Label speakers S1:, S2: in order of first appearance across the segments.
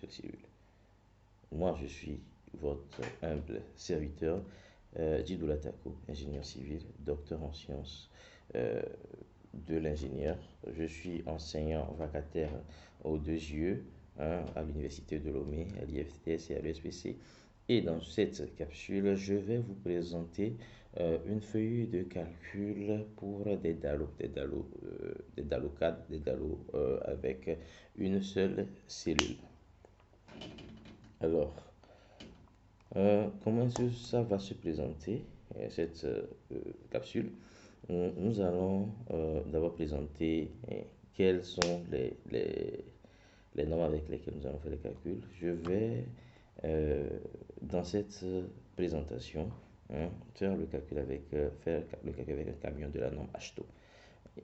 S1: seule cellule. Moi, je suis votre humble serviteur, Djibril Atako, ingénieur civil, docteur en sciences de l'ingénieur. Je suis enseignant vacataire aux deux yeux à l'Université de Lomé, à l'IFTS et à l'ESPC. Et dans cette capsule, je vais vous présenter une feuille de calcul pour des DALO 4, des DALO avec une seule cellule. Alors, comment est-ce que ça va se présenter, cette capsule? Nous allons d'abord présenter quelles sont les normes avec lesquelles nous allons faire les calculs. Je vais, dans cette présentation, faire le calcul avec, un camion de la norme HTO.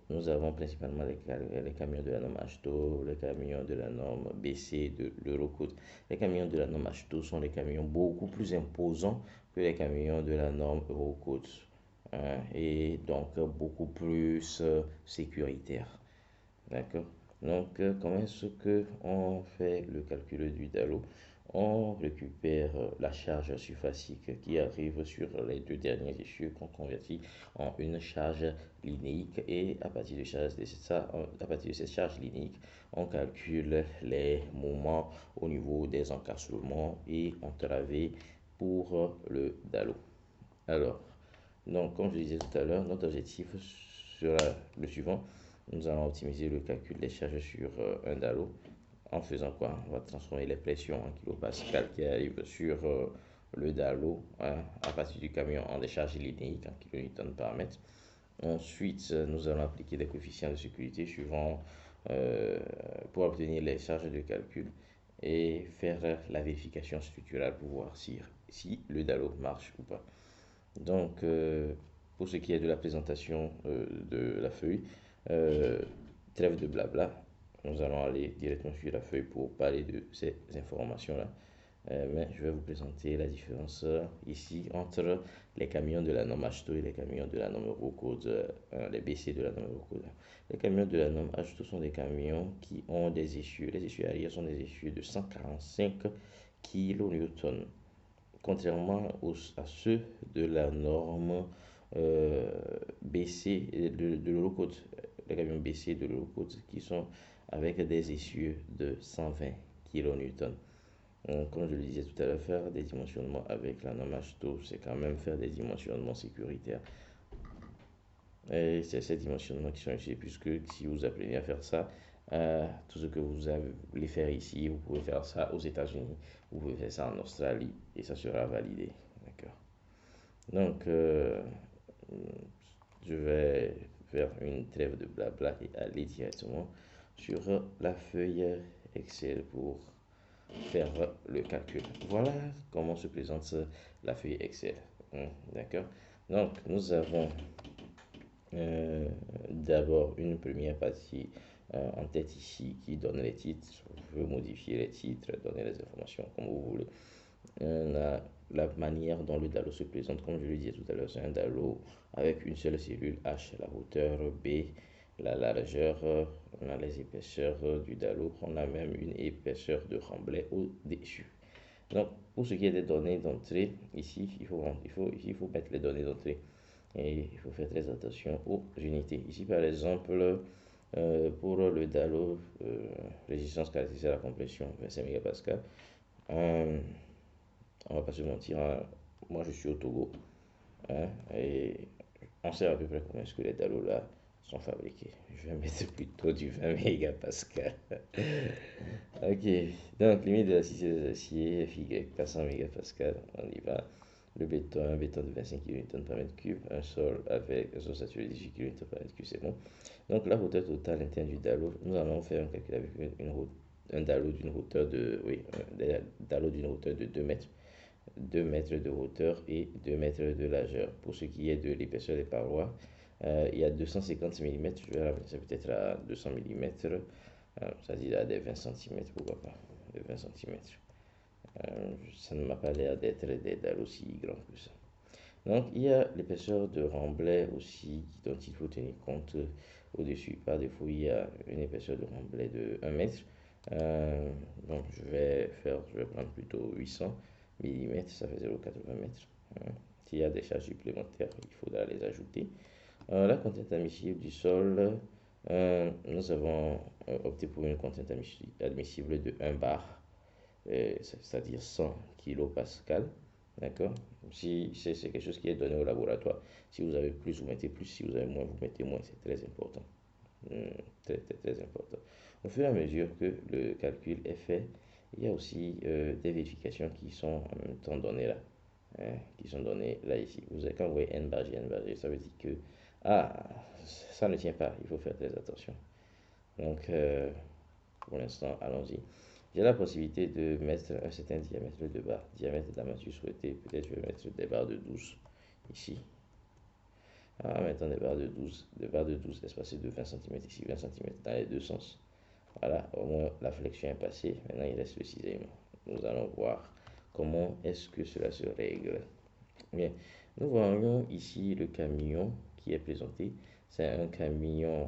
S1: Nous avons principalement les camions de la norme HTO, les camions de la norme BC de l'Eurocode. Les camions de la norme HTO sont des camions beaucoup plus imposants que les camions de la norme Eurocode, et donc beaucoup plus sécuritaires. D'accord? Donc, comment est-ce qu'on fait le calcul du DALO? On récupère la charge surfacique qui arrive sur les deux derniers essieux qu'on convertit en une charge linéique, et à partir à partir de cette charge linéique, on calcule les moments au niveau des encapsulements et entravés pour le DALO. Alors, donc, comme je disais tout à l'heure, notre objectif sera le suivant. Nous allons optimiser le calcul des charges sur un DALO. En faisant quoi? On va transformer les pressions en kilopascal qui arrivent sur le DALO à partir du camion en des charges linéiques en kilonewton par mètre. Ensuite, nous allons appliquer des coefficients de sécurité suivant pour obtenir les charges de calcul et faire la vérification structurale pour voir si le DALO marche ou pas. Donc, pour ce qui est de la présentation de la feuille, trêve de blabla, nous allons aller directement sur la feuille pour parler de ces informations-là. Mais je vais vous présenter la différence ici entre les camions de la norme HTO et les camions de la norme Eurocode, les BC de la norme Eurocode. Les camions de la norme HTO sont des camions qui ont des essieux. Les essieux arrière sont des essieux de 145 kN. Contrairement à ceux de la norme BC de l'Eurocode, les camions BC de l'Eurocode qui sont avec des essieux de 120 kN. Comme je le disais tout à l'heure, faire des dimensionnements avec la norme HTO, c'est quand même faire des dimensionnements sécuritaires. Et c'est ces dimensionnements qui sont utiles, puisque si vous apprenez à faire ça, tout ce que vous voulez faire ici, vous pouvez faire ça aux États-Unis, vous pouvez faire ça en Australie, et ça sera validé. D'accord. Donc, je vais faire une trêve de blabla et aller directement sur la feuille Excel pour faire le calcul. Voilà comment se présente la feuille Excel. D'accord. Donc, nous avons d'abord une première partie en tête ici qui donne les titres. Vous pouvez modifier les titres, donner les informations comme vous voulez. La manière dont le DALO se présente, comme je le disais tout à l'heure, c'est un DALO avec une seule cellule H, la hauteur, B, la largeur, on a les épaisseurs du DALO, on a même une épaisseur de remblai au-dessus. Donc, pour ce qui est des données d'entrée, ici, il faut mettre les données d'entrée. Et il faut faire très attention aux unités. Ici, par exemple, pour le DALO, résistance caractérisée à la compression, 25 mégapascal. On va pas se mentir, hein. Moi je suis au Togo, et on sait à peu près comment est-ce que les DALO là sont fabriqués. Je vais mettre plutôt du 20 mégapascal. Ok, donc limite de l'acier des aciers, FY 400 mégapascal, on y va. Le béton, un béton de 25 kN par mètre cube, un sol avec un sol saturé de 18 kN par mètre cube, c'est bon. Donc la hauteur totale interne du DALO, nous allons faire un calcul avec un DALO d'une hauteur de, un DALO d'une hauteur de 2 mètres. 2 mètres de hauteur et 2 mètres de largeur. Pour ce qui est de l'épaisseur des parois, il y a 250 mm, je vais ramener ça peut-être à 200 mm, c'est-à-dire à des 20 cm, pourquoi pas, de 20 cm. Ça ne m'a pas l'air d'être des dalles aussi grands que ça. Donc il y a l'épaisseur de remblai aussi dont il faut tenir compte au-dessus. Par défaut, il y a une épaisseur de remblai de 1 mètre. Euh, donc je vais prendre plutôt 800 mm, ça fait 0,80 mètres. S'il y a des charges supplémentaires, il faudra les ajouter. La contrainte admissible du sol, nous avons opté pour une contrainte admissible de 1 bar, c'est-à-dire 100 kPa. D'accord? Si c'est quelque chose qui est donné au laboratoire, si vous avez plus, vous mettez plus, si vous avez moins, vous mettez moins, c'est très important. Très important. Au fur et à mesure que le calcul est fait, il y a aussi des vérifications qui sont en même temps données là, qui sont données là ici. Quand vous voyez n bar g, ça veut dire que ah, ça ne tient pas, il faut faire très attention. Donc, pour l'instant, allons-y. J'ai la possibilité de mettre un certain diamètre de barre, diamètre d'armature souhaité. Peut-être je vais mettre des barres de 12 ici. Maintenant des barres de 12 espacées de 20 cm ici, 20 cm dans les deux sens. Voilà, au moins la flexion est passée. Maintenant, il reste le cisaillement. Nous allons voir comment est-ce que cela se règle. Bien, nous voyons ici le camion qui est présenté. C'est un camion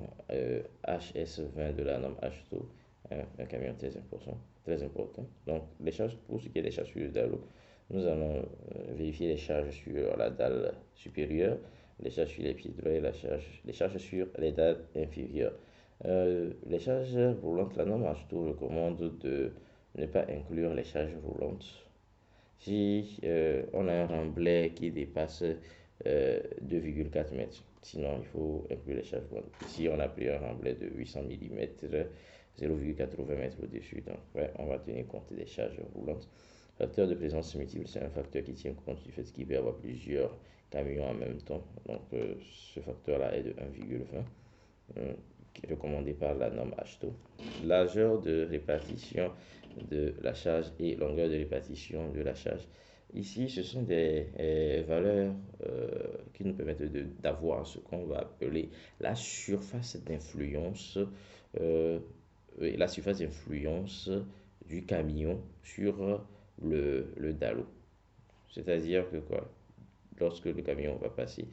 S1: HS20 de la norme HTO, un camion très important, très important. Donc, les charges, pour ce qui est des charges sur le dalle, nous allons vérifier les charges sur la dalle supérieure, les charges sur les pieds droits et les charges sur les dalles inférieures. Les charges roulantes, la norme HTO recommande de ne pas inclure les charges roulantes si on a un remblai qui dépasse 2,4 mètres. Sinon, il faut inclure les charges roulantes. Ici, on a pris un remblai de 800 mm, 0,80 mètres au-dessus. Donc, ouais, on va tenir compte des charges roulantes. Facteur de présence multiple, c'est un facteur qui tient compte du fait qu'il peut y avoir plusieurs camions en même temps. Donc, ce facteur-là est de 1,20, qui est recommandé par la norme HTO. Largeur de répartition de la charge et longueur de répartition de la charge. Ici, ce sont des valeurs qui nous permettent d'avoir ce qu'on va appeler la surface d'influence, la surface d'influence du camion sur le dallo. C'est-à-dire que quoi, lorsque le camion va passer,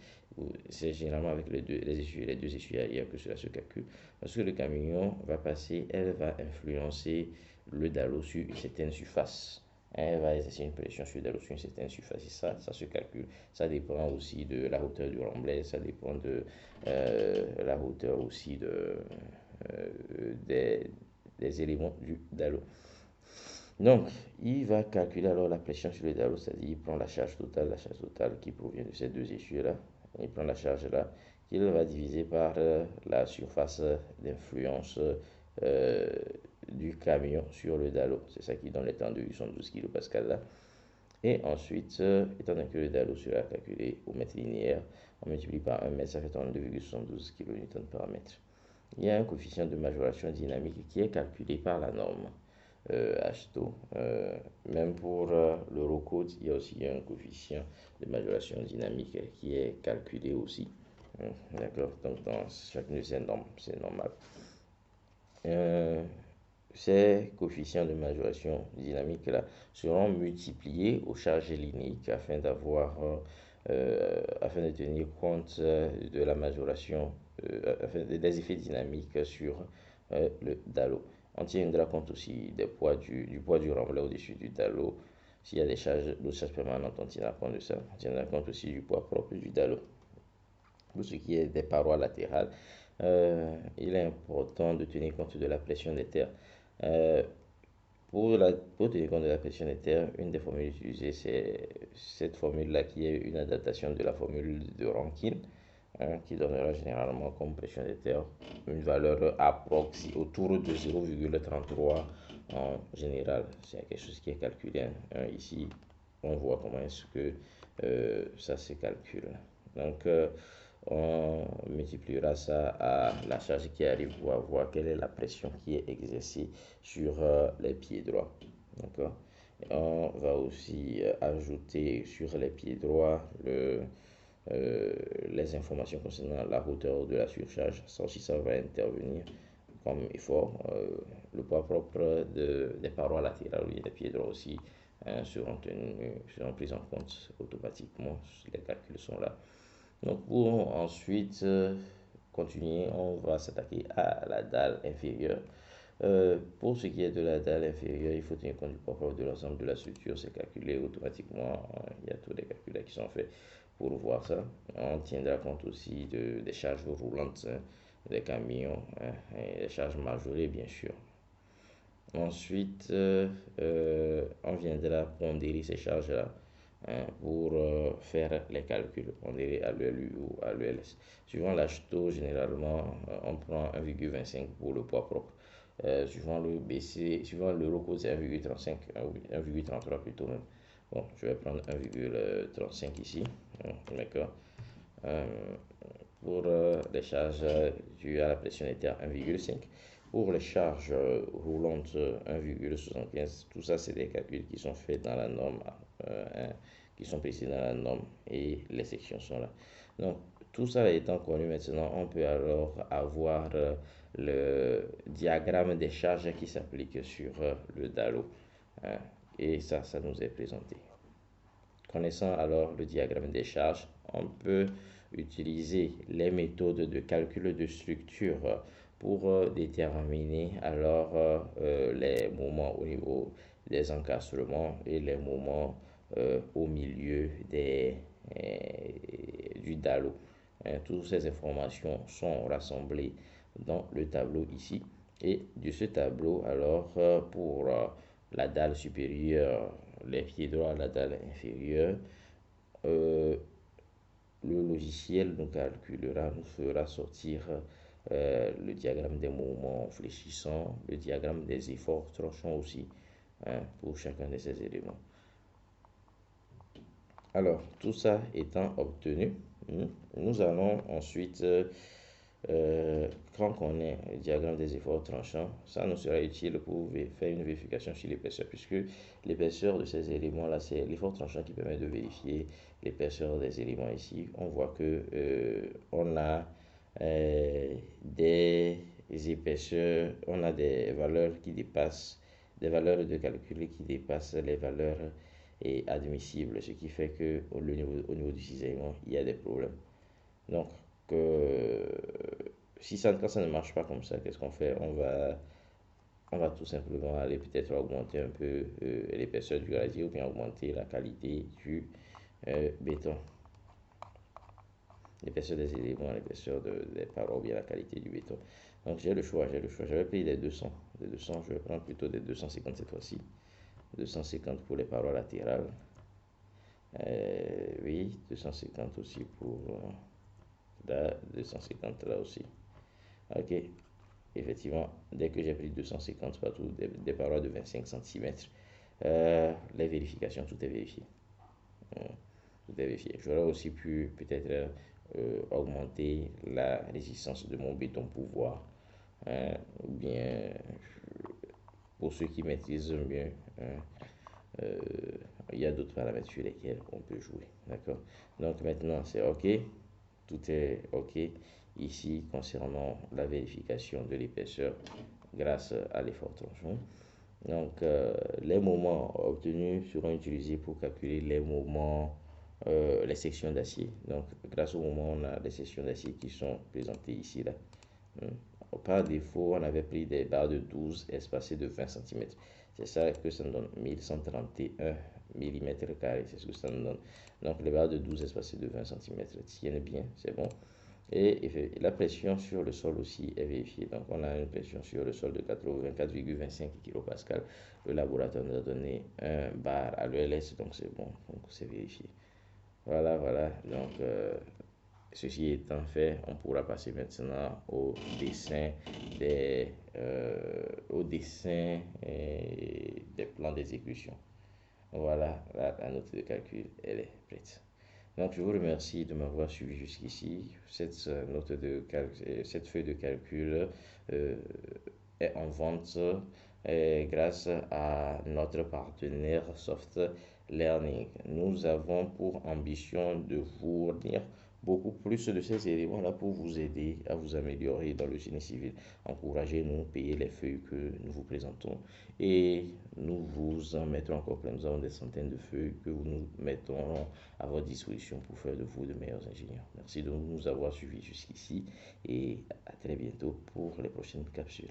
S1: c'est généralement avec les deux essuies arrière que cela se calcule. Lorsque le camion va passer, elle va influencer le dallo sur une certaine surface. Elle va exercer une pression sur le dallo sur une certaine surface. Et ça se calcule. Ça dépend aussi de la hauteur du remblai, ça dépend de la hauteur aussi des éléments du dallo. Donc, il va calculer alors la pression sur le dallo, c'est-à-dire il prend la charge totale qui provient de ces deux essuies-là. Il prend la charge là, qu'il va diviser par la surface d'influence euh, du camion sur le dallo. C'est ça qui donne les temps de 812 kPa là. Et ensuite, étant donné que le dallo sera calculé au mètre linéaire, on multiplie par 1 mètre, ça fait 32,72 kN par mètre. Il y a un coefficient de majoration dynamique qui est calculé par la norme HTO. Même pour l'eurocode, il y a aussi un coefficient de majoration dynamique qui est calculé aussi. D'accord, donc dans chacune de ces normes, c'est normal. Ces coefficients de majoration dynamique là seront multipliés aux charges linéiques afin de tenir compte de la majoration, des effets dynamiques sur le dallo. On tiendra compte aussi du poids du remblai au-dessus du dallo. S'il y a des charges, d'autres charges permanentes, on tiendra compte de ça. On tiendra compte aussi du poids propre du dallo. Pour ce qui est des parois latérales, il est important de tenir compte de la pression des terres. Pour tenir compte de la pression des terres, une des formules utilisées, c'est cette formule-là qui est une adaptation de la formule de Rankine, qui donnera généralement comme pression des terres une valeur approximative autour de 0,33 en général. C'est quelque chose qui est calculé. Ici, on voit comment est-ce que ça se calcule. Donc, on multipliera ça à la charge qui arrive pour voir quelle est la pression qui est exercée sur les pieds droits. D'accord. On va aussi ajouter sur les pieds droits les informations concernant la hauteur de la surcharge. Ça aussi, ça va intervenir comme effort. Le poids propre des parois latérales et des pieds droits aussi seront pris en compte automatiquement. Les calculs sont là. Donc pour ensuite continuer, on va s'attaquer à la dalle inférieure. Pour ce qui est de la dalle inférieure, il faut tenir compte du poids de l'ensemble de la structure. C'est calculé automatiquement. Il y a tous les calculs qui sont faits pour voir ça. On tiendra compte aussi des charges roulantes, hein, des camions, hein, et des charges majorées, bien sûr. Ensuite, on viendra pondérer ces charges-là, hein, pour faire les calculs, pondérer à l'ELU ou à l'ELS. Suivant l'acheteau, généralement, on prend 1,25 pour le poids propre. Suivant le BC, suivant l'euro, c'est 1,35, 1,33 plutôt même. Bon, je vais prendre 1,35 ici, hein, d'accord. Euh, pour les charges dues à la pression éthère, 1,5. Pour les charges roulantes, 1,75. Tout ça, c'est des calculs qui sont faits dans la norme, hein, qui sont précis dans la norme, et les sections sont là. Donc, tout ça étant connu maintenant, on peut alors avoir le diagramme des charges qui s'applique sur le DALO, hein, et ça nous est présenté. Connaissant alors le diagramme des charges, on peut utiliser les méthodes de calcul de structure pour déterminer alors les moments au niveau des encastrements et les moments au milieu du DALO. Hein, toutes ces informations sont rassemblées dans le tableau ici. Et de ce tableau, alors, pour la dalle supérieure, les pieds droits, la dalle inférieure, euh, le logiciel nous calculera, nous fera sortir le diagramme des mouvements fléchissants, le diagramme des efforts tranchants aussi, hein, pour chacun de ces éléments. Alors, tout ça étant obtenu, nous allons ensuite, quand on connaît le diagramme des efforts tranchants, ça nous sera utile pour faire une vérification sur l'épaisseur, puisque l'épaisseur de ces éléments-là, c'est l'effort tranchant qui permet de vérifier l'épaisseur des éléments ici. On voit que on a des épaisseurs, on a des valeurs qui dépassent, des valeurs de calcul qui dépassent les valeurs admissibles, ce qui fait que au niveau du cisaillement, il y a des problèmes. Donc, si ça, quand ça ne marche pas comme ça, qu'est-ce qu'on fait? On va tout simplement aller peut-être augmenter un peu l'épaisseur du gravier, ou bien augmenter la qualité du béton. L'épaisseur des éléments, l'épaisseur des parois, ou bien la qualité du béton. Donc j'ai le choix. J'avais pris des 200. Des 200, je vais prendre plutôt des 250 cette fois-ci. 250 pour les parois latérales. Oui, 250 aussi pour là, 250 là aussi. Ok, effectivement, dès que j'ai pris 250 partout, des parois de 25 cm, les vérifications, tout est vérifié. Tout est vérifié. J'aurais aussi pu peut-être augmenter la résistance de mon béton pour voir, hein, ou bien pour ceux qui maîtrisent mieux, hein, il y a d'autres paramètres sur lesquels on peut jouer. D'accord. Donc maintenant c'est OK. Tout est OK ici concernant la vérification de l'épaisseur grâce à l'effort tranchant. Donc les moments obtenus seront utilisés pour calculer les moments, les sections d'acier. Donc grâce au moment, on a les sections d'acier qui sont présentées ici là. Par défaut, on avait pris des barres de 12 espacées de 20 cm. C'est ça que ça nous donne 1131 mm². C'est ce que ça nous donne. Donc les barres de 12 espacées de 20 cm tiennent bien, c'est bon. Et la pression sur le sol aussi est vérifiée. Donc on a une pression sur le sol de 84,25 kPa. Le laboratoire nous a donné un bar à l'ELS, donc c'est bon, donc c'est vérifié. Voilà, voilà. Donc ceci étant fait, on pourra passer maintenant au dessin des plans d'exécution. Voilà, la note de calcul, elle est prête. Donc, je vous remercie de m'avoir suivi jusqu'ici. Cette feuille de calcul est en vente grâce à notre partenaire Soft Learning. Nous avons pour ambition de vous fournir beaucoup plus de ces éléments-là pour vous aider à vous améliorer dans le génie civil. Encouragez-nous, payez les feuilles que nous vous présentons et nous vous en mettrons encore plein. Nous avons des centaines de feuilles que nous mettrons à votre disposition pour faire de vous de meilleurs ingénieurs. Merci de nous avoir suivis jusqu'ici et à très bientôt pour les prochaines capsules.